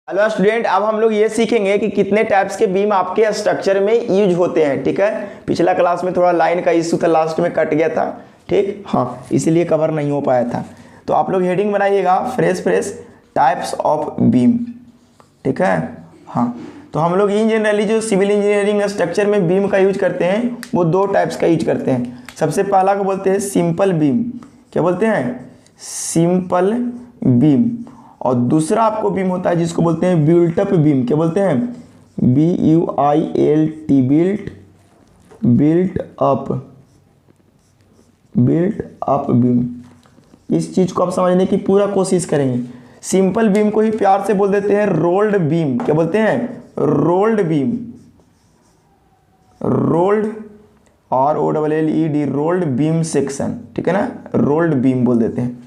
Hello student, अब हम लोग ये सीखेंगे कि कितने टाइप्स के बीम आपके स्ट्रक्चर में यूज होते हैं। ठीक है, पिछला क्लास में थोड़ा लाइन का इशू था, लास्ट में कट गया था। ठीक, हाँ, इसीलिए कवर नहीं हो पाया था। तो आप लोग हेडिंग बनाइएगा फ्रेश टाइप्स ऑफ बीम। ठीक है, हाँ, तो हम लोग इन जनरली जो सिविल इंजीनियरिंग स्ट्रक्चर में बीम का यूज करते हैं वो दो टाइप्स का यूज करते हैं। सबसे पहला को बोलते हैं सिंपल बीम। क्या बोलते हैं? Simple beam. और दूसरा आपको बीम होता है जिसको बोलते हैं बिल्ट अप बीम। क्या बोलते हैं? BUILT, built up beam. इस चीज को आप समझने की पूरा कोशिश करेंगे। सिंपल बीम को ही प्यार से बोल देते हैं रोल्ड बीम। क्या बोलते हैं? Rolled beam. Rolled, ROLLED, rolled beam section. ठीक है ना, रोल्ड बीम बोल देते हैं।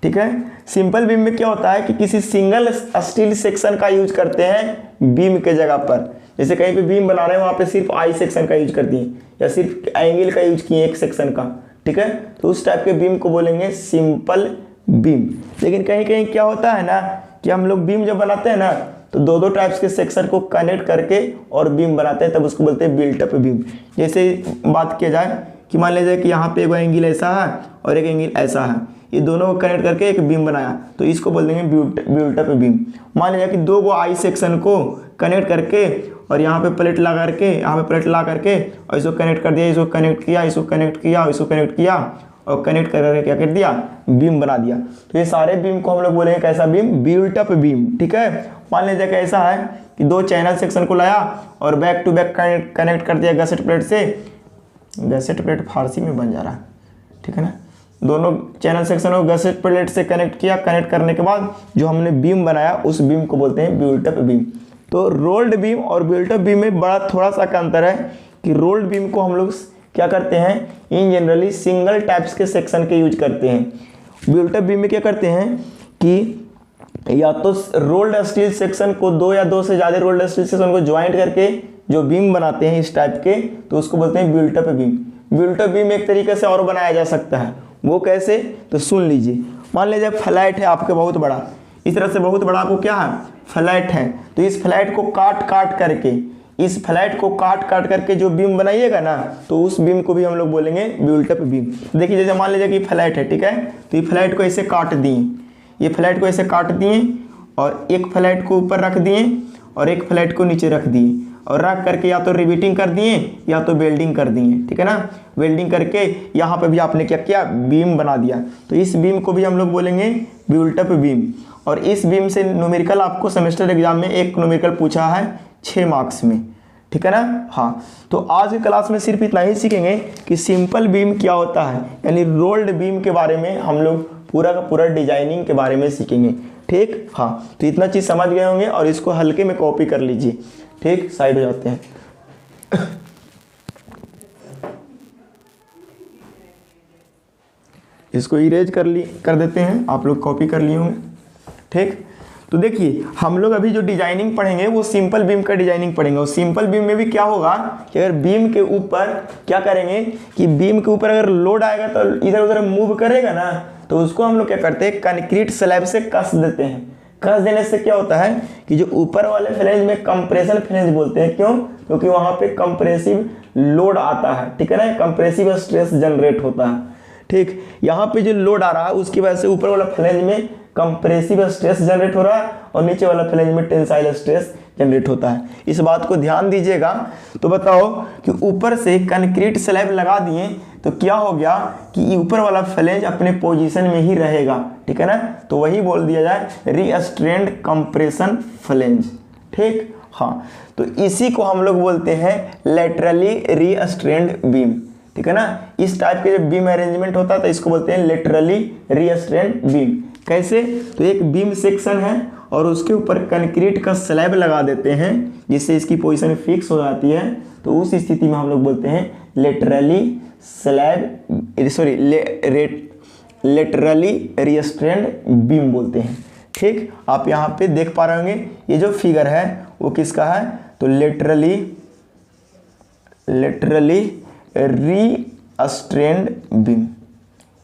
ठीक है, सिंपल बीम में क्या होता है कि किसी सिंगल स्टील सेक्शन का यूज करते हैं बीम के जगह पर। जैसे कहीं पे बीम बना रहे हैं वहां पे सिर्फ आई सेक्शन का यूज कर दिए या सिर्फ एंगल का यूज किए एक सेक्शन का। ठीक है, तो उस टाइप के बीम को बोलेंगे सिंपल बीम। लेकिन कहीं कहीं क्या होता है ना कि हम लोग बीम जब बनाते हैं ना तो दो टाइप्स के सेक्शन को कनेक्ट करके और बीम बनाते हैं, तब उसको बोलते हैं बिल्ट अप बीम। जैसे बात किया जाए कि मान लीजिए कि यहाँ पे एक एंगल ऐसा है और एक एंगल ऐसा है, ये दोनों को कनेक्ट करके एक बीम बनाया तो इसको बोल देंगे बिल्ट अप बीम। मान लीजिए कि दो गो आई सेक्शन को कनेक्ट करके और यहाँ पे प्लेट ला करके, यहाँ पे प्लेट ला करके और इसको कनेक्ट कर दिया, इसको कनेक्ट किया, इसको कनेक्ट किया, इसको कनेक्ट किया और कनेक्ट करके क्या कर दिया? बीम बना दिया। तो ये सारे बीम को हम लोग बोलेंगे कैसा बीम? Built up beam. ठीक है, मान लीजिए कि ऐसा है कि दो चैनल सेक्शन को लाया और बैक टू बैक कनेक्ट कर दिया गसेट प्लेट से। गसेट प्लेट फारसी में बन जा रहा है। ठीक है ना, दोनों चैनल सेक्शन को गसेट प्लेट से कनेक्ट किया। कनेक्ट करने के बाद जो हमने बीम बनाया उस बीम को बोलते हैं बिल्ट अप बीम। तो रोल्ड बीम और बिल्ट अप बीम में बड़ा थोड़ा सा का अंतर है कि रोल्ड बीम को हम लोग क्या करते हैं, इन जनरली सिंगल टाइप्स के सेक्शन के यूज करते हैं। बिल्ट अप बीम में क्या करते हैं कि या तो रोल्ड स्टील सेक्शन को दो या दो से ज़्यादा रोल्ड स्टील सेक्शन को ज्वाइंट करके जो बीम बनाते हैं इस टाइप के, तो उसको बोलते हैं built up beam. Built up beam एक तरीके से और बनाया जा सकता है, वो कैसे? तो सुन लीजिए। मान लीजिए फ्लैट है आपके बहुत बड़ा, इस तरह से बहुत बड़ा आपको क्या है? फ्लैट है। तो इस फ्लैट को काट काट करके जो बीम बनाइएगा ना तो उस बीम को भी हम लोग बोलेंगे बिल्ट अप बीम। देखिए जैसे मान लीजिए कि फ्लैट है, ठीक है, तो ये फ्लैट को ऐसे काट दिए, ये फ्लैट को ऐसे काट दिए और एक फ्लैट को ऊपर रख दिए और एक फ्लैट को नीचे रख दिए और रख करके या तो रिवेटिंग कर दिए या तो वेल्डिंग कर दिए। ठीक है ना, वेल्डिंग करके यहाँ पे भी आपने क्या किया? बीम बना दिया। तो इस बीम को भी हम लोग बोलेंगे बिल्ट अप बीम। और इस बीम से न्यूमेरिकल आपको सेमेस्टर एग्जाम में एक न्यूमेरिकल पूछा है 6 मार्क्स में। ठीक है ना, हाँ, तो आज की क्लास में सिर्फ इतना ही सीखेंगे कि सिंपल बीम क्या होता है, यानी रोल्ड बीम के बारे में हम लोग पूरा का पूरा डिजाइनिंग के बारे में सीखेंगे। ठीक, हाँ, तो इतना चीज़ समझ गए होंगे और इसको हल्के में कॉपी कर लीजिए। ठीक, साइड हो जाते हैं। इसको इरेज कर देते हैं, आप लोग कॉपी कर लिए होंगे। ठीक, तो देखिए हम लोग अभी जो डिजाइनिंग पढ़ेंगे वो सिंपल बीम का डिजाइनिंग पढ़ेंगे। और सिंपल बीम में भी क्या होगा कि अगर बीम के ऊपर क्या करेंगे कि बीम के ऊपर अगर लोड आएगा तो इधर उधर मूव करेगा ना, तो उसको हम लोग क्या करते हैं? कंक्रीट स्लैब से कस देते हैं। कस देने से क्या होता है कि जो ऊपर वाले फ्लेंज में कंप्रेशन फ्लेंज बोलते हैं। क्यों? क्योंकि वहां पे कंप्रेसिव लोड आता है। ठीक है ना, कंप्रेसिव स्ट्रेस जनरेट होता है। ठीक, यहाँ पे जो लोड आ रहा है उसकी वजह से ऊपर वाला फ्लेंज में कंप्रेसिव स्ट्रेस जनरेट हो रहा है और नीचे वाला फ्लेंज में टेंसाइल स्ट्रेस जनरेट होता है। इस बात को ध्यान दीजिएगा। तो बताओ कि ऊपर से कंक्रीट स्लैब लगा दिए तो क्या हो गया कि ऊपर वाला फ्लेंज अपने पोजीशन में ही रहेगा। ठीक है ना, तो वही बोल दिया जाए रीस्ट्रेन्ड कंप्रेशन फ्लेंज। ठीक, हाँ, तो इसी को हम लोग बोलते हैं लेटरली रीस्ट्रेन्ड बीम। ठीक है ना, इस टाइप के जब बीम अरेंजमेंट होता है तो इसको बोलते हैं लेटरली रीस्ट्रेन्ड बीम। कैसे? तो एक बीम सेक्शन है और उसके ऊपर कंक्रीट का स्लैब लगा देते हैं जिससे इसकी पोजीशन फिक्स हो जाती है, तो उस स्थिति में हम लोग बोलते हैं लेटरली रीस्ट्रेन्ड बीम बोलते हैं। ठीक, आप यहाँ पे देख पा रहे होंगे ये जो फिगर है वो किसका है? तो लेटरली रीस्ट्रेन्ड बीम।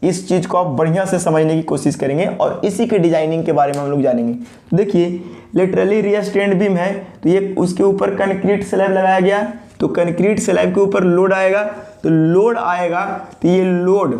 इस चीज़ को आप बढ़िया से समझने की कोशिश करेंगे और इसी के डिजाइनिंग के बारे में हम लोग जानेंगे। तो देखिए लेटरली रिस्ट्रेंड बीम है, तो ये उसके ऊपर कंक्रीट स्लैब लगाया गया, तो कंक्रीट स्लैब के ऊपर लोड आएगा, तो लोड आएगा तो ये लोड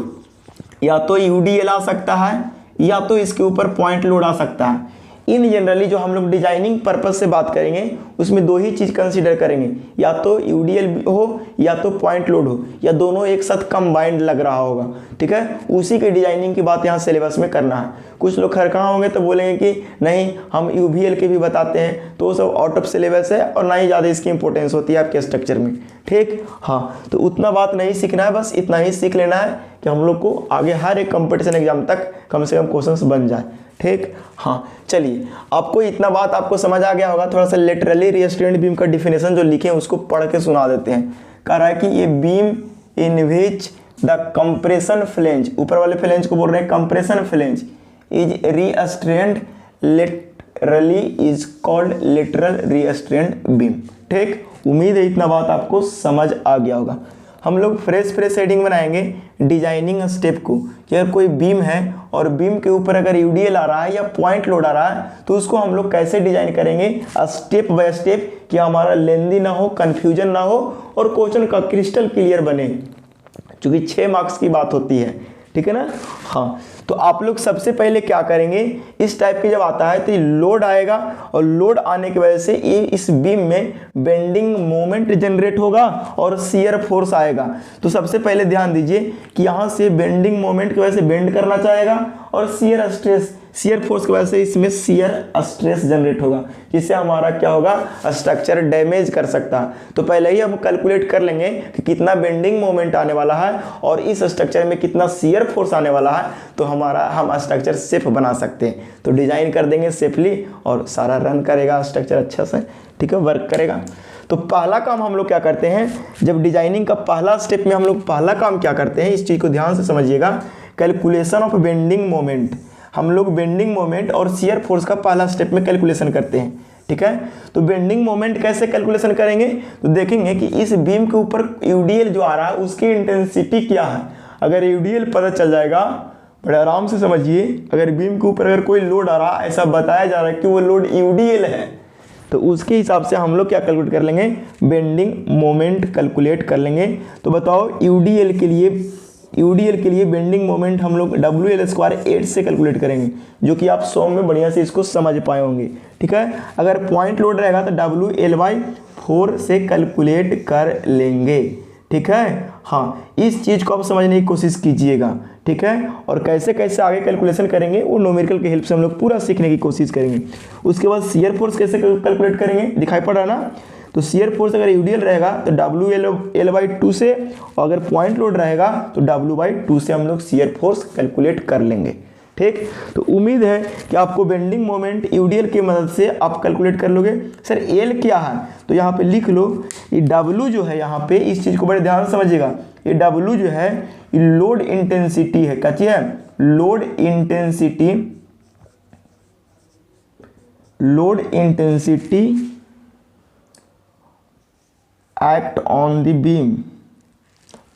या तो यूडीएल आ सकता है या तो इसके ऊपर पॉइंट लोड आ सकता है। इन जनरली जो हम लोग डिजाइनिंग पर्पज से बात करेंगे उसमें दो ही चीज़ कंसीडर करेंगे, या तो यूडीएल हो या तो पॉइंट लोड हो, या दोनों एक साथ कंबाइंड लग रहा होगा, ठीक है। उसी के डिजाइनिंग की बात यहाँ सिलेबस में करना है। कुछ लोग खरकहाँ होंगे तो बोलेंगे कि नहीं हम यूवीएल के भी बताते हैं, तो वो सब आउट ऑफ सिलेबस है और ना ही ज़्यादा इसकी इंपॉर्टेंस होती है आपके स्ट्रक्चर में, ठीक। हाँ, तो उतना बात नहीं सीखना है, बस इतना ही सीख लेना है कि हम लोग को आगे हर एक कंपटीशन एग्जाम तक कम से कम क्वेश्चंस बन जाए, ठीक। हाँ चलिए, आपको इतना बात आपको समझ आ गया होगा। थोड़ा सा लेटरली रिस्ट्रेंड बीम का डिफिनेशन जो लिखे हैं उसको पढ़ के सुना देते हैं। कह रहा है कि ये beam in which the compression flange, ऊपर वाले फ्लेंज को बोल रहे हैं compression flange, is restrained laterally is called lateral restrained beam, ठीक। उम्मीद है इतना बात आपको समझ आ गया होगा। हम लोग फ्रेश हेडिंग बनाएंगे डिजाइनिंग स्टेप को, कि अगर कोई बीम है और बीम के ऊपर अगर यूडीएल आ रहा है या पॉइंट लोड आ रहा है तो उसको हम लोग कैसे डिजाइन करेंगे स्टेप बाय स्टेप, कि हमारा लेंदी ना हो, कंफ्यूजन ना हो और क्वेश्चन का क्रिस्टल क्लियर बने, क्योंकि 6 मार्क्स की बात होती है, ठीक है ना। हाँ, तो आप लोग सबसे पहले क्या करेंगे, इस टाइप की जब आता है तो ये लोड आएगा और लोड आने की वजह से ये इस बीम में बेंडिंग मोमेंट जनरेट होगा और शियर फोर्स आएगा। तो सबसे पहले ध्यान दीजिए कि यहाँ से बेंडिंग मोमेंट की वजह से बेंड करना चाहेगा और शियर स्ट्रेस, शियर फोर्स की वजह से इसमें शियर स्ट्रेस जनरेट होगा, जिससे हमारा क्या होगा, स्ट्रक्चर डैमेज कर सकता है। तो पहले ही हम कैलकुलेट कर लेंगे कि कितना बेंडिंग मोमेंट आने वाला है और इस स्ट्रक्चर में कितना शियर फोर्स आने वाला है, तो हम स्ट्रक्चर सेफ बना सकते हैं। तो डिजाइन कर देंगे सेफली और सारा रन करेगा स्ट्रक्चर अच्छा से, ठीक है, वर्क करेगा। तो पहला काम हम लोग क्या करते हैं, जब डिजाइनिंग का पहला स्टेप में हम लोग पहला काम क्या करते हैं, इस चीज़ को ध्यान से समझिएगा, कैलकुलेशन ऑफ बेंडिंग मोमेंट। हम लोग बेंडिंग मोमेंट और शियर फोर्स का पहला स्टेप में कैलकुलेशन करते हैं, ठीक है। तो बेंडिंग मोमेंट कैसे कैलकुलेशन करेंगे, तो देखेंगे कि इस बीम के ऊपर यूडीएल जो आ रहा है उसकी इंटेंसिटी क्या है। अगर यूडीएल पता चल जाएगा, बड़े आराम से समझिए, अगर बीम के ऊपर अगर कोई लोड आ रहा है, ऐसा बताया जा रहा है कि वो लोड यूडीएल है, तो उसके हिसाब से हम लोग क्या कैलकुलेट कर लेंगे, बेंडिंग मोमेंट कैलकुलेट कर लेंगे। तो बताओ यूडीएल के लिए बेंडिंग मोमेंट हम लोग WL² 8 से कैलकुलेट करेंगे, जो कि आप 100 में बढ़िया से इसको समझ पाए होंगे, ठीक है। अगर पॉइंट लोड रहेगा तो WL/4 से कैलकुलेट कर लेंगे, ठीक है। हाँ, इस चीज़ को आप समझने की कोशिश कीजिएगा, ठीक है। और कैसे कैसे आगे कैलकुलेशन करेंगे वो न्यूमेरिकल की हेल्प से हम लोग पूरा सीखने की कोशिश करेंगे। उसके बाद शियर फोर्स कैसे कैलकुलेट करेंगे, दिखाई पड़ रहा है ना। तो शियर फोर्स अगर यूडीएल रहेगा तो WL/2 से, और अगर पॉइंट लोड रहेगा तो W/2 से हम लोग शियर फोर्स कैलकुलेट कर लेंगे, ठीक। तो उम्मीद है कि आपको बेंडिंग मोमेंट यूडीएल की मदद से आप कैलकुलेट कर लोगे। सर एल क्या है, तो यहाँ पे लिख लो, ये W जो है, यहाँ पे इस चीज़ को बड़े ध्यान से समझिएगा, ये W जो है ये लोड इंटेंसिटी है, क्या चीज़ है, load intensity act on the beam,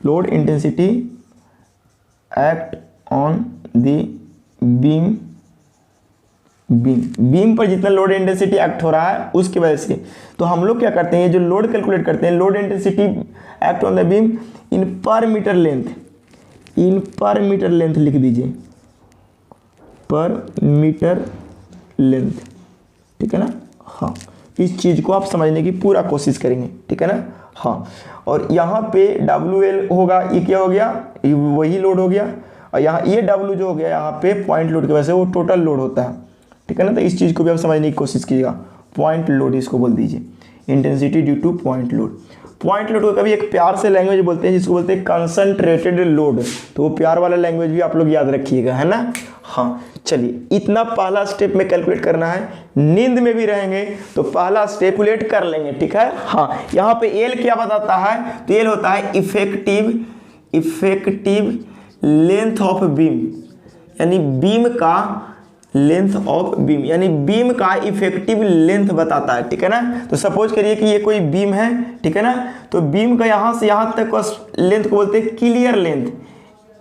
load intensity act on the beam पर जितना लोड इंटेंसिटी एक्ट हो रहा है उसकी वजह से, तो हम लोग क्या करते हैं, ये जो लोड कैलकुलेट करते हैं, load intensity act on the beam in per metre length लिख दीजिए, पर मीटर लेंथ, ठीक है ना। हाँ, इस चीज़ को आप समझने की पूरा कोशिश करेंगे, ठीक है ना। हाँ, और यहाँ पे WL होगा, ये क्या हो गया, ये वही लोड हो गया, और यहाँ ये W जो हो गया यहाँ पे पॉइंट लोड की वजह से वो टोटल लोड होता है, ठीक है ना। तो इस चीज़ को भी आप समझने की कोशिश कीजिएगा, पॉइंट लोड इसको बोल दीजिए, intensity due two point load. Point load को कभी एक प्यार से लैंग्वेज बोलते हैं जिसको बोलते हैं कंसंट्रेटेड लोड, तो वो प्यार वाला लैंग्वेज भी आप लोग याद रखिएगा, है ना। हाँ चलिए, इतना पहला स्टेप में कैलकुलेट करना है। नींद में भी रहेंगे तो पहला स्टेप कैलकुलेट कर लेंगे, ठीक है। हाँ, यहाँ पे एल क्या बताता है, तो एल होता है इफेक्टिव लेंथ ऑफ बीम, यानी बीम का लेंथ ऑफ बीम, यानी बीम का इफेक्टिव लेंथ बताता है, ठीक है ना। तो सपोज करिए कि ये कोई बीम है, ठीक है ना, तो बीम का यहाँ से यहाँ तक का लेंथ को बोलते हैं क्लियर लेंथ,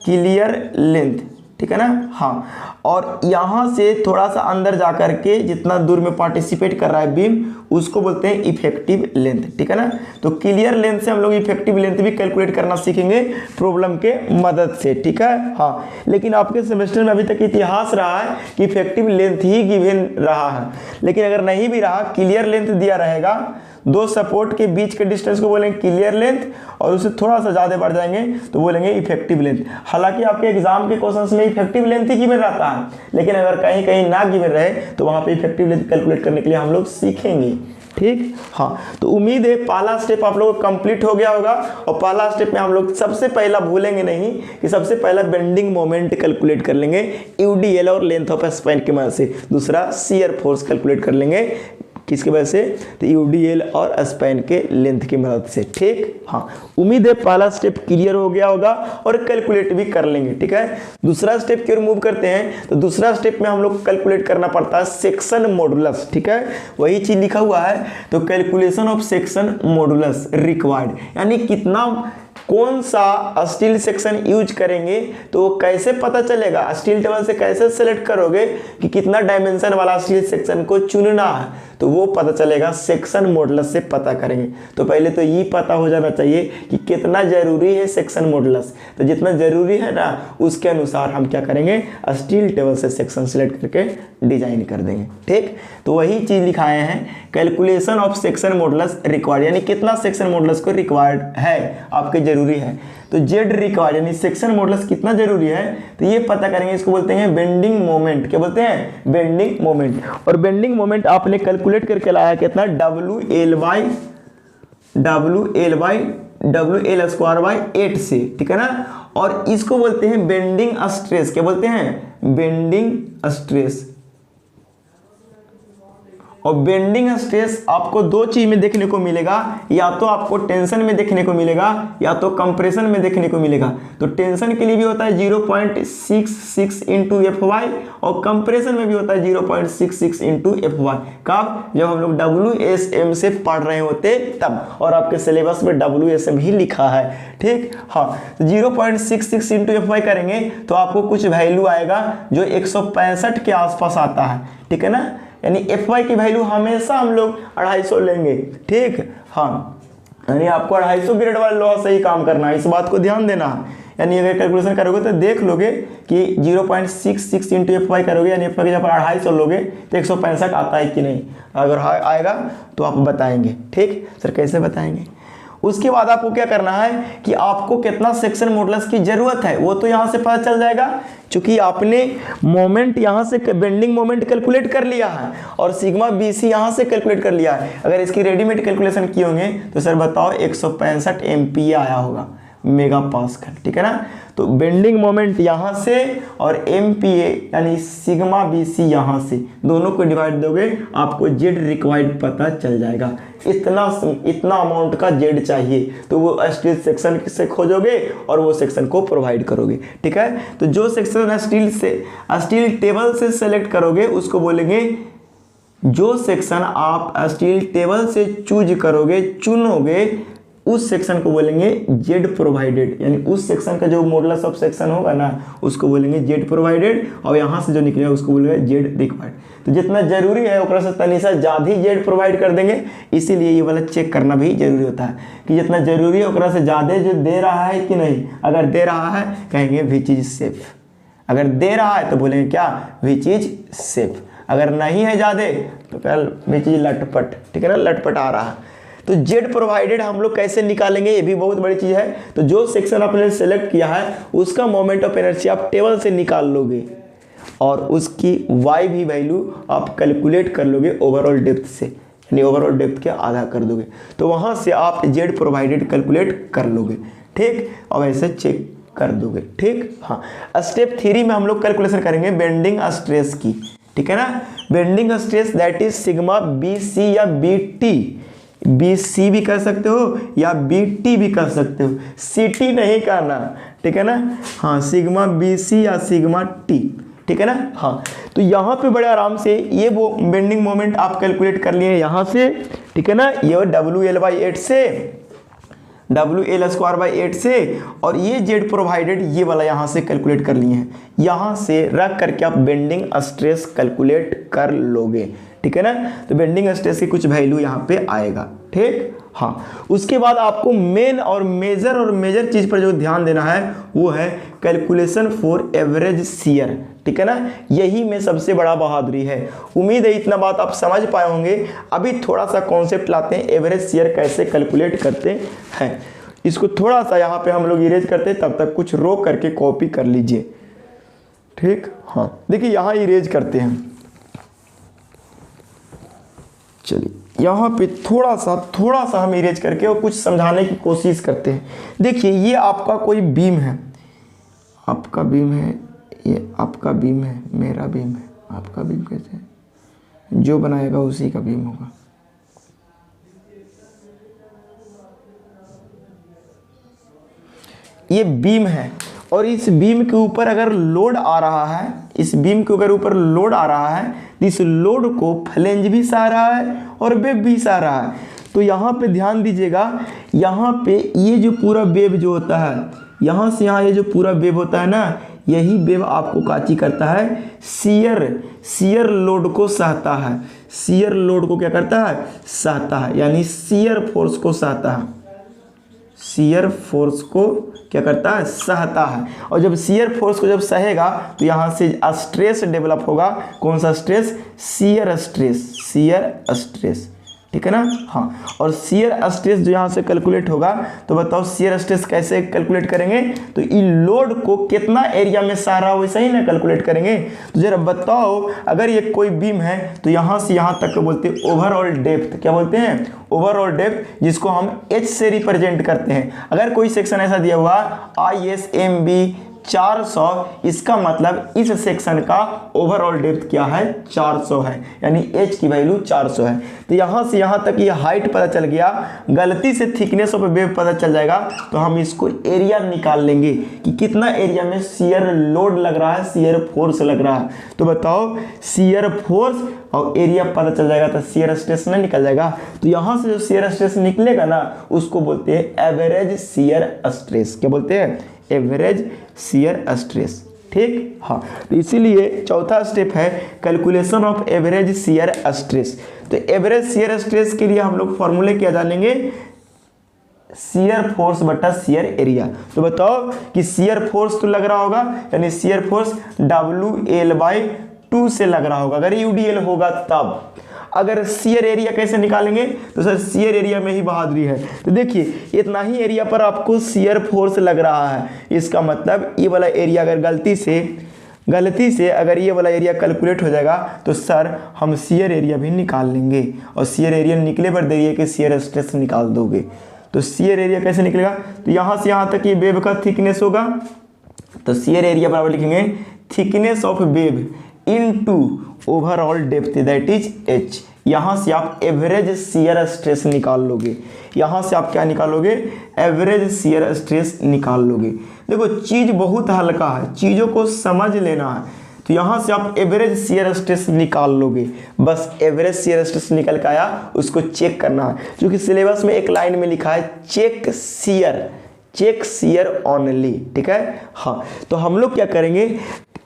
क्लियर लेंथ, ठीक है ना। हाँ, और यहाँ से थोड़ा सा अंदर जा कर के जितना दूर में पार्टिसिपेट कर रहा है बीम उसको बोलते हैं इफेक्टिव लेंथ, ठीक है ना। तो क्लियर लेंथ से हम लोग इफेक्टिव लेंथ भी कैलकुलेट करना सीखेंगे प्रॉब्लम के मदद से, ठीक है। हाँ, लेकिन आपके सेमेस्टर में अभी तक इतिहास रहा है कि इफेक्टिव लेंथ ही गिवन रहा है, लेकिन अगर नहीं भी रहा, क्लियर लेंथ दिया रहेगा, दो सपोर्ट के बीच के डिस्टेंस को बोलेंगे क्लियर लेंथ और उससे थोड़ा सा ज़्यादा बढ़ जाएंगे तो बोलेंगे इफेक्टिव लेंथ। हालांकि आपके एग्जाम के क्वेश्चंस में इफेक्टिव लेंथ ही गिवन रहता है, लेकिन अगर कहीं कहीं ना गिवन रहे तो वहाँ पे इफेक्टिव लेंथ कैलकुलेट करने के लिए हम लोग सीखेंगे, ठीक। हाँ, तो उम्मीद है पहला स्टेप आप लोगों को कंप्लीट हो गया होगा। और पहला स्टेप में हम लोग सबसे पहला भूलेंगे नहीं कि सबसे पहला बेंडिंग मोमेंट कैलकुलेट कर लेंगे यूडीएल और लेंथ ऑफ स्पैन की मदद से। दूसरा शियर फोर्स कैलकुलेट कर लेंगे, किसकी वजह से, तो यूडीएल और स्पैन के लेंथ की मदद से, ठीक। हाँ, उम्मीद है पहला स्टेप क्लियर हो गया होगा और कैलकुलेट भी कर लेंगे, ठीक है। दूसरा स्टेप की ओर मूव करते हैं। तो दूसरा स्टेप में हम लोग कैलकुलेट करना पड़ता है सेक्शन मॉडुलस, ठीक है। वही चीज लिखा हुआ है, तो calculation of section modulus required, यानी कितना कौन सा स्टील सेक्शन यूज करेंगे तो कैसे पता चलेगा, स्टील टेबल से कैसे सेलेक्ट करोगे कि कितना डायमेंशन वाला स्टील सेक्शन को चुनना है, तो वो पता चलेगा सेक्शन मॉडुलस से पता करेंगे। तो पहले तो ये पता हो जाना चाहिए कि कितना जरूरी है सेक्शन मॉडुलस, तो जितना जरूरी है ना उसके अनुसार हम क्या करेंगे, स्टील टेबल से सेक्शन सेलेक्ट करके डिजाइन कर देंगे, ठीक। तो वही चीज लिखाए हैं, calculation of section modulus required, यानी कितना सेक्शन मॉडुलस को रिक्वायर्ड है, आपके जरूरी है। तो जेड रिक्वायर्ड यानी सेक्शन मॉडुलस कितना जरूरी है, तो ये पता करेंगे। इसको बोलते हैं बेंडिंग मोमेंट, क्या बोलते हैं, बेंडिंग मोमेंट। और बेंडिंग मोमेंट आपने कैलकुलेट करके लाया कितना, WL स्क्वायर बाई 8 से, ठीक है ना। और इसको बोलते हैं बेंडिंग स्ट्रेस, क्या बोलते हैं, बेंडिंग स्ट्रेस। और बेंडिंग स्ट्रेस आपको दो चीज में देखने को मिलेगा, या तो आपको टेंशन में देखने को मिलेगा या तो कंप्रेशन में देखने को मिलेगा। तो टेंशन के लिए भी होता है 0.66 इंटू FY और कंप्रेशन में भी होता है 0.66 इंटू FY। कब, जब हम लोग WSM से पढ़ रहे होते तब, और आपके सिलेबस में WSM ही लिखा है, ठीक। हाँ, 0.66 इंटू FY करेंगे तो आपको कुछ वैल्यू आएगा जो 165 के आसपास आता है, ठीक है ना। यानी FY की वैल्यू हमेशा हम लोग 250 लेंगे, ठीक। हाँ, यानी आपको 250 ग्रेड वाले लोहा से ही काम करना है, इस बात को ध्यान देना है। यानी अगर कैलकुलेशन करोगे तो देख लोगे कि 0.66 इंटू FY करोगे, यानी FY की जगह पर 250 लोगे तो 165 आता है कि नहीं। अगर आएगा तो आप बताएंगे, ठीक। सर कैसे बताएंगे, उसके बाद आपको क्या करना है कि आपको कितना सेक्शन मॉडुलस की जरूरत है वो तो यहाँ से पता चल जाएगा, क्योंकि आपने मोमेंट यहाँ से बेंडिंग मोमेंट कैलकुलेट कर लिया है और सिग्मा BC यहाँ से कैलकुलेट कर लिया है। अगर इसकी रेडीमेड कैलकुलेशन किए होंगे तो सर बताओ 165 MPa आया होगा, मेगा पास्कल, ठीक है ना। तो बेंडिंग मोमेंट यहाँ से और MPa यानी सिग्मा BC यहाँ से, दोनों को डिवाइड दोगे आपको जेड रिक्वायर्ड पता चल जाएगा। इतना अमाउंट का जेड चाहिए तो वो स्टील सेक्शन से खोजोगे और वो सेक्शन को प्रोवाइड करोगे, ठीक है। तो जो सेक्शन स्टील टेबल से सेलेक्ट करोगे उसको बोलेंगे, जो सेक्शन आप स्टील टेबल से चूज करोगे, चुनोगे, उस सेक्शन को बोलेंगे जेड प्रोवाइडेड। यानी उस सेक्शन का जो मॉडुलस ऑफ सेक्शन होगा ना उसको बोलेंगे जेड प्रोवाइडेड, और यहाँ से जो निकलेगा उसको बोलेंगे जेड रिक्वायर्ड। तो जितना जरूरी है उतना से तनी सा ज़्यादा ही जेड प्रोवाइड कर देंगे, इसीलिए ये वाला चेक करना भी जरूरी होता है कि जितना जरूरी है उतना से ज़्यादा जो दे रहा है कि नहीं। अगर दे रहा है कहेंगे विच इज सेफ, अगर दे रहा है तो बोलेंगे क्या, विच इज सेफ। अगर नहीं है ज़्यादा तो कल विच इज लटपट, ठीक है ना, लटपट आ रहा है। तो जेड प्रोवाइडेड हम लोग कैसे निकालेंगे, ये भी बहुत बड़ी चीज है। तो जो सेक्शन आपने सेलेक्ट किया है उसका मोमेंट ऑफ इनर्शिया आप टेबल से निकाल लोगे और उसकी y भी वैल्यू आप कैलकुलेट कर लोगे ओवरऑल डेप्थ से, यानी ओवरऑल डेप्थ के आधा कर दोगे, तो वहां से आप जेड प्रोवाइडेड कैलकुलेट कर लोगे, ठीक। और ऐसे चेक कर दोगे, ठीक। हाँ, स्टेप 3 में हम लोग कैलकुलेशन करेंगे बेंडिंग स्ट्रेस की, ठीक है ना। Bending stress that is sigma BC या BT, BC भी कर सकते हो या BT भी कर सकते हो, CT नहीं करना, ठीक है ना। हाँ, सिग्मा BC या सिग्मा T, ठीक है ना। हाँ, तो यहाँ पे बड़े आराम से ये वो बेंडिंग मोमेंट आप कैलकुलेट कर लिए यहाँ से, ठीक है ना। ये WL/8 से WL²/8 से, और ये Z प्रोवाइडेड ये वाला यहाँ से कैलकुलेट कर लिए हैं, यहाँ से रख करके आप बेंडिंग स्ट्रेस कैलकुलेट कर लोगे, ठीक है ना। तो बेंडिंग स्ट्रेस की कुछ वैल्यू यहाँ पे आएगा, ठीक। हाँ, उसके बाद आपको मेन और मेजर चीज पर जो ध्यान देना है वो है कैलकुलेशन फॉर एवरेज शियर, ठीक है ना। यही में सबसे बड़ा बहादुरी है। उम्मीद है इतना बात आप समझ पाए होंगे। अभी थोड़ा सा कॉन्सेप्ट लाते हैं, एवरेज शियर कैसे कैलकुलेट करते हैं। इसको थोड़ा सा यहाँ पे हम लोग इरेज करते हैं, तब तक कुछ रोक करके कॉपी कर लीजिए, ठीक। हाँ, देखिए यहाँ इरेज करते हैं। चलिए यहाँ पे थोड़ा सा हम इरेज करके और कुछ समझाने की कोशिश करते हैं। देखिए ये आपका कोई बीम है, आपका बीम है, ये आपका बीम है, मेरा बीम है, आपका बीम कैसे है, जो बनाएगा उसी का बीम होगा। ये बीम है और इस बीम के ऊपर अगर लोड आ रहा है, इस बीम के ऊपर लोड आ रहा है, इस लोड को फ्लेंज भी सह रहा है और वेब भी सह रहा है। तो यहाँ पे ध्यान दीजिएगा, यहाँ पे ये जो पूरा वेब जो होता है, यहाँ से यहाँ ये जो पूरा वेब होता है ना, यही वेब आपको काची करता है, शियर लोड को सहता है। शियर लोड को क्या करता है, सहता है, यानी शियर फोर्स को सहता है। शियर फोर्स को क्या करता है, सहता है। और जब शियर फोर्स को जब सहेगा तो यहाँ से स्ट्रेस डेवलप होगा। कौन सा स्ट्रेस, शियर स्ट्रेस, ठीक है ना। हाँ, और शियर स्ट्रेस जो यहाँ से कैलकुलेट होगा, तो बताओ शियर स्ट्रेस कैसे कैलकुलेट करेंगे। तो इन लोड को कितना एरिया में सारा वैसा ही ना कैलकुलेट करेंगे। तो जरा बताओ, अगर ये कोई बीम है तो यहाँ से यहाँ तक को बोलते हैं ओवरऑल डेप्थ। क्या बोलते हैं, ओवरऑल डेप्थ, जिसको हम H से रिप्रेजेंट करते हैं। अगर कोई सेक्शन ऐसा दिया हुआ ISMB 400, इसका मतलब इस सेक्शन का ओवरऑल डेप्थ क्या है, 400 है, यानी H की वैल्यू 400 है। तो यहाँ से यहाँ तक ये हाइट पता चल गया, गलती से थिकनेस ऑफ वेव पता चल जाएगा तो हम इसको एरिया निकाल लेंगे कि कितना एरिया में शियर लोड लग रहा है, शियर फोर्स लग रहा है। तो बताओ, शियर फोर्स और एरिया पता चल जाएगा तो शियर स्ट्रेस नहीं निकल जाएगा। तो यहाँ से जो शियर स्ट्रेस निकलेगा ना, उसको बोलते हैं एवरेज शियर स्ट्रेस। क्या बोलते हैं, एवरेज शियर स्ट्रेस, ठीक। हाँ, तो इसीलिए चौथा स्टेप है calculation of average shear stress. तो एवरेज शियर स्ट्रेस के लिए हम लोग फॉर्मूले क्या जानेंगे, शियर फोर्स बटा शियर एरिया। तो बताओ कि शियर फोर्स तो लग रहा होगा, यानी शियर फोर्स WL/2 से लग रहा होगा, अगर UDL होगा तब। अगर शियर एरिया कैसे निकालेंगे, तो सर शियर एरिया में ही बहादुरी है। तो देखिए इतना ही एरिया पर आपको शियर फोर्स लग रहा है, इसका मतलब ये वाला एरिया अगर गलती से अगर ये वाला एरिया कैलकुलेट हो जाएगा तो सर हम शियर एरिया भी निकाल लेंगे। और शियर एरिया निकले पर देरिए कि शियर स्ट्रेस निकाल दोगे। तो शियर एरिया कैसे निकलेगा, तो यहाँ से यहाँ तक ये वेब का थिकनेस होगा, तो शियर एरिया बराबर लिखेंगे thickness of web into overall depth, that is H। यहाँ से आप एवरेज शियर स्ट्रेस निकाल लोगे, यहाँ से आप क्या निकालोगे, एवरेज शियर स्ट्रेस निकाल लोगे। देखो चीज़ बहुत हल्का है, चीज़ों को समझ लेना है। तो यहाँ से आप एवरेज शियर स्ट्रेस निकाल लोगे, बस एवरेज शियर स्ट्रेस निकल के आया, उसको चेक करना है। क्योंकि सिलेबस में एक लाइन में लिखा है चेक शियर ओनली, ठीक है। हाँ, तो हम लोग क्या करेंगे,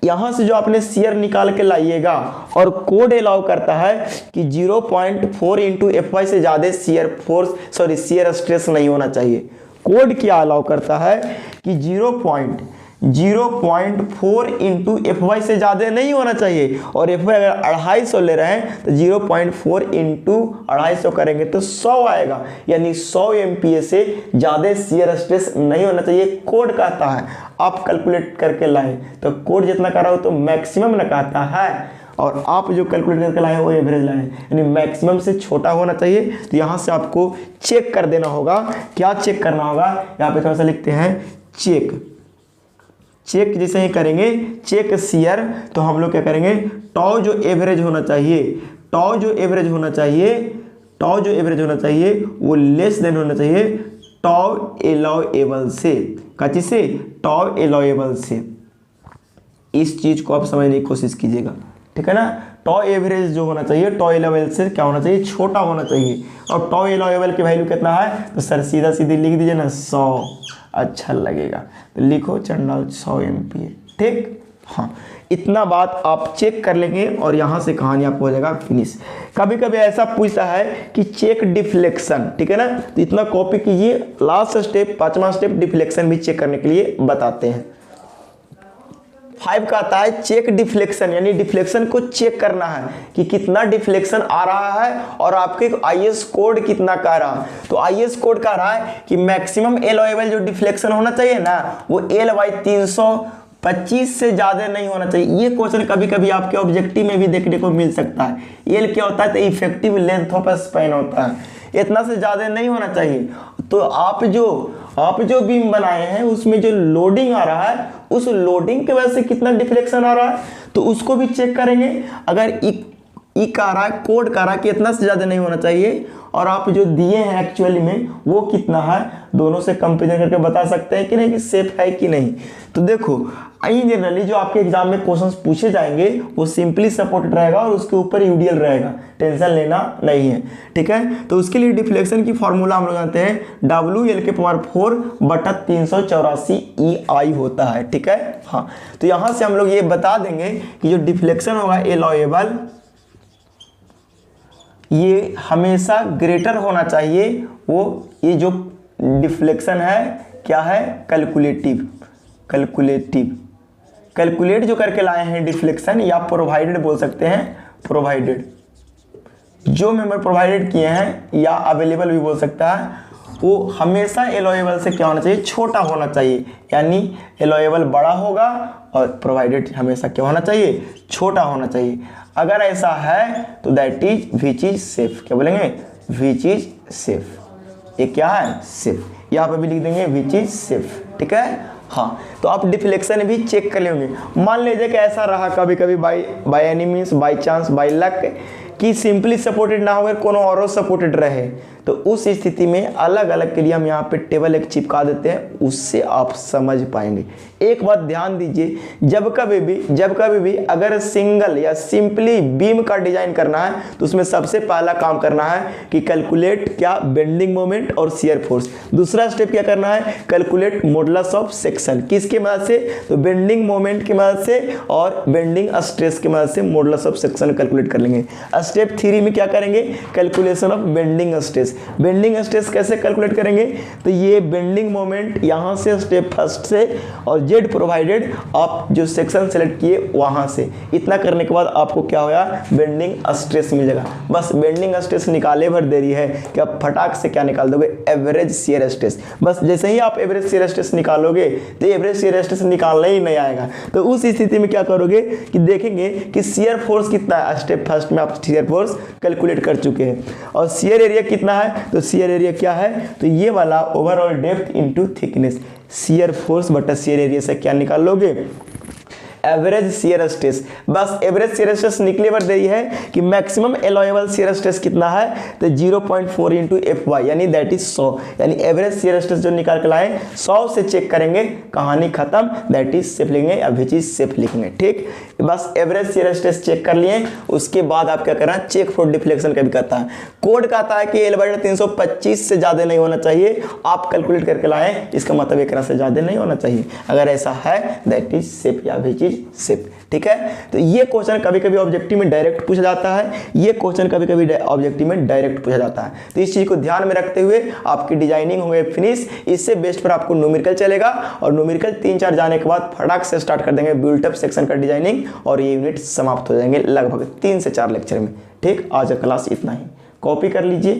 यहाँ से जो आपने शियर निकाल के लाइएगा, और कोड अलाउ करता है कि 0.4 इंटू FY से ज़्यादा शियर स्ट्रेस नहीं होना चाहिए। कोड क्या अलाउ करता है कि 0.4 इंटू FY से ज़्यादा नहीं होना चाहिए, और FY अगर 250 ले रहे हैं तो 0.4 इंटू 250 करेंगे तो 100 आएगा, यानी 100 MPa से ज़्यादा शियर स्ट्रेस नहीं होना चाहिए, कोड कहता है। आप कैलकुलेट करके लाए तो कोड जितना कर रहा हो तो मैक्सिमम न कहता है, और आप जो कैलकुलेट करके लाए वो एवरेज लाए, यानी मैक्सिमम से छोटा होना चाहिए। तो यहाँ से आपको चेक कर देना होगा। क्या चेक करना होगा, यहाँ पे थोड़ा सा लिखते हैं चेक जैसे ही करेंगे चेक शियर, तो हम लोग क्या करेंगे, टॉ जो एवरेज होना चाहिए वो लेस देन होना चाहिए टॉ एलाउएबल से। काची से, टॉ एलाउएबल से। इस चीज को आप समझने की कोशिश कीजिएगा, ठीक है ना। टॉ एवरेज जो होना चाहिए टॉ लेवल से क्या होना चाहिए, छोटा होना चाहिए। और टॉ लेवल की वैल्यू कितना है, तो सर सीधा सीधी लिख दीजिए ना 100, अच्छा लगेगा तो लिखो चंडाल 100 एम्पीयर, ठीक। हाँ, इतना बात आप चेक कर लेंगे और यहाँ से कहानी आपको हो जाएगा फिनिश। कभी कभी ऐसा पूछता है कि चेक डिफ्लेक्शन, ठीक है ना, तो इतना कॉपी कीजिए। लास्ट स्टेप, 5वां स्टेप डिफ्लेक्शन भी चेक करने के लिए बताते हैं। 5 का आता है चेक डिफ्लेक्शन, यानी डिफ्लेक्शन को चेक करना है कि कितना डिफ्लेक्शन आ रहा है और आपके आईएस कोड कितना कह रहा है। तो आईएस कोड कह रहा है कि मैक्सिमम एलोएबल जो डिफ्लेक्शन होना चाहिए ना वो L/325 से ज़्यादा नहीं होना चाहिए। ये क्वेश्चन कभी कभी आपके ऑब्जेक्टिव में भी देखने को मिल सकता है। एल क्या होता है, तो इफेक्टिव लेंथ ऑफ स्पैन होता है, इतना से ज़्यादा नहीं होना चाहिए। तो आप जो बीम बनाए हैं उसमें जो लोडिंग आ रहा है उस लोडिंग की वजह से कितना डिफ्लेक्शन आ रहा है तो उसको भी चेक करेंगे। अगर ई कह रहा है, कोड कह रहा है कि इतना से ज़्यादा नहीं होना चाहिए और आप जो दिए हैं एक्चुअली में वो कितना है, दोनों से कंपेरिजन करके बता सकते हैं कि नहीं कि सेफ है कि नहीं। तो देखो इन जनरली जो आपके एग्जाम में क्वेश्चंस पूछे जाएंगे वो सिंपली सपोर्टेड रहेगा और उसके ऊपर यूडीएल रहेगा, टेंशन लेना नहीं है, ठीक है। तो उसके लिए डिफ्लेक्शन की फॉर्मूला हम लोग जानते हैं WL/4/384 EI होता है, ठीक है। हाँ, तो यहाँ से हम लोग ये बता देंगे कि जो डिफ्लेक्शन होगा एलोएबल ये हमेशा ग्रेटर होना चाहिए। वो ये जो डिफ्लेक्शन है क्या है, कैलकुलेट जो करके लाए हैं डिफ्लेक्शन, या प्रोवाइडेड बोल सकते हैं, प्रोवाइडेड जो मेंबर प्रोवाइडेड किए हैं या अवेलेबल भी बोल सकता है, वो हमेशा एलोएबल से क्या होना चाहिए, छोटा होना चाहिए। यानी एलोएबल बड़ा होगा और प्रोवाइडेड हमेशा क्या होना चाहिए, छोटा होना चाहिए। अगर ऐसा है तो that is which is safe, क्या बोलेंगे, विच इज सेफ, ये क्या है, सेफ। यहाँ पे भी लिख देंगे विच इज सेफ, ठीक है। हाँ, तो आप डिफ्लेक्शन भी चेक कर लेंगे। मान लीजिए कि ऐसा रहा कभी कभी by any means, by chance, by luck कि सिंपली सपोर्टेड ना होकर कोनो और सपोर्टेड रहे, तो उस स्थिति में अलग अलग के लिए हम यहाँ पे टेबल एक चिपका देते हैं, उससे आप समझ पाएंगे। एक बात ध्यान दीजिए, जब कभी भी अगर सिंगल या सिंपली बीम का डिजाइन करना है तो उसमें सबसे पहला काम करना है कि कैलकुलेट क्या, बेंडिंग मोमेंट और शियर फोर्स। दूसरा स्टेप क्या करना है, कैलकुलेट मॉडुलस ऑफ सेक्शन, किसके मदद से, तो बेंडिंग मोमेंट की मदद से और बेंडिंग स्ट्रेस की मदद से मॉडुलस ऑफ सेक्शन कैलकुलेट कर लेंगे। स्टेप 3 में क्या करेंगे, calculation of bending stress. Bending stress कैसे कैलकुलेट करेंगे, तो ये बेंडिंग मोमेंट यहाँ से स्टेप फर्स्ट से और जेड प्रोवाइडेड आप जो सेक्शन सेलेक्ट किए वहाँ से, इतना करने के बाद आपको क्या होगा, बेंडिंग स्ट्रेस मिल जाएगा। बस बेंडिंग स्ट्रेस निकाले भर देरी है कि आप फटाक से क्या निकाल दोगे, एवरेज शियर स्ट्रेस। बस जैसे ही आप एवरेज शियर स्ट्रेस निकालोगे तो एवरेज शियर स्ट्रेस निकालना ही नहीं आएगा। तो उस स्थिति में क्या करोगे कि देखेंगे कि शियर फोर्स कितना है, स्टेप फर्स्ट में आप शियर फोर्स कैलकुलेट कर चुके हैं और शियर एरिया कितना है, तो शियर एरिया क्या है, तो ये वाला overall depth into thickness, shear force बटा शियर एरिया से क्या निकाल लोगे, एवरेज शियर स्ट्रेस। बस एवरेज शियर स्ट्रेस निकले पर देरी है कि मैक्सिमम एलोएबल शियर स्ट्रेस कितना है, तो 0.4 इंटू FY यानी दैट इज 100। यानी एवरेज शियर स्ट्रेस जो निकाल के लाए 100 से चेक करेंगे, कहानी खत्म, दैट इज सेफ लिखेंगे या विच इज सेफ लिखेंगे, ठीक। बस एवरेज शियर स्ट्रेस चेक कर लिए, उसके बाद आप क्या करना, चेक फॉर डिफ्लेक्शन का भी कहता है। कोड कहता है कि L/325 से ज़्यादा नहीं होना चाहिए, आप कैलकुलेट करके लाएं, इसका मतलब एक से ज़्यादा नहीं होना चाहिए। अगर ऐसा है दैट इज सेफ या विच इज सेफ, ठीक है। तो ये क्वेश्चन कभी कभी ऑब्जेक्टिव में डायरेक्ट पूछा जाता है, ये क्वेश्चन कभी कभी ऑब्जेक्टिव में डायरेक्ट पूछा जाता है। तो इस चीज को ध्यान में रखते हुए आपकी डिजाइनिंग हो गई फिनिश। इससे बेस्ट पर आपको न्यूमेरिकल चलेगा और न्यूमेरिकल 3-4 जाने के बाद फटाक से स्टार्ट कर देंगे बिल्ट अप सेक्शन का डिजाइनिंग और ये यूनिट समाप्त हो जाएंगे लगभग 3 से 4 लेक्चर में, ठीक। आज का क्लास इतना ही, कॉपी कर लीजिए।